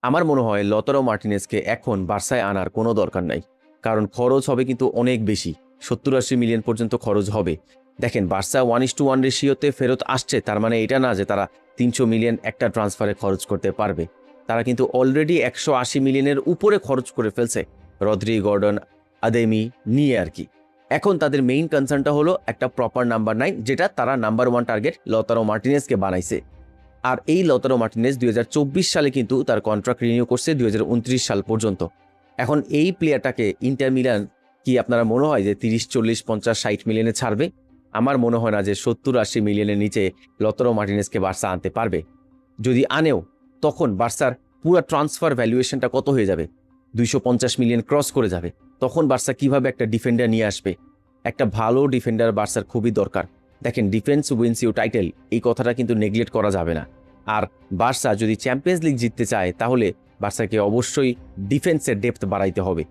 আমার মনে হয় লতারো মার্টিনেজকে এখন বার্সায় আনার কোনো দরকার নাই, কারণ খরচ হবে কিন্তু অনেক বেশি, 70-80 মিলিয়ন পর্যন্ত খরচ হবে। দেখেন, বার্সা 1:1 রেশিওতে ফেরত আসছে, তার মানে এটা না যে তারা 300 মিলিয়ন একটা ট্রান্সফারে খরচ করতে পারবে। তারা কিন্তু অলরেডি 180 মিলিয়নের উপরে খরচ করে ফেলছে রদ্রি, গর্ডন, আদেমি নিয়ে আর কি। এখন তাদের মেইন কনসার্নটা হলো একটা প্রপার নাম্বার 9, যেটা তারা নাম্বার 1 টার্গেট লতারো মার্টিনেজকে বানাইছে। আর এই লতারো মার্টিনেজ 2024 সালে কিন্তু তার কন্ট্রাক্ট রিনিউ করছে 2029 সাল পর্যন্ত। এখন এই প্লেয়ারটাকে ইন্টার মিলান কি আপনারা মনে হয় যে 30, 40, 50, 60 মিলিয়নে ছাড়বে? আমার মনে হয় না যে 70-80 মিলিয়নের নিচে লতারো মার্টিনেজকে বার্সা আনতে পারবে। যদি আনেও, তখন বার্সার পুরো ট্রান্সফার ভ্যালুয়েশনটা কত হয়ে যাবে? 250 মিলিয়ন ক্রস করে যাবে। তখন বার্সা কিভাবে একটা ডিফেন্ডার নিয়ে আসবে? একটা ভালো ডিফেন্ডার বার্সার খুবই দরকার। দেখেন, ডিফেন্স উইন্স ইউ টাইটেল, এই কথাটা কিন্তু নেগলেক্ট করা যাবে না। আর বার্সা যদি চ্যাম্পিয়ন্স লিগ জিততে চায়, তাহলে বার্সাকে অবশ্যই ডিফেন্সের ডেপথ বাড়াইতে হবে।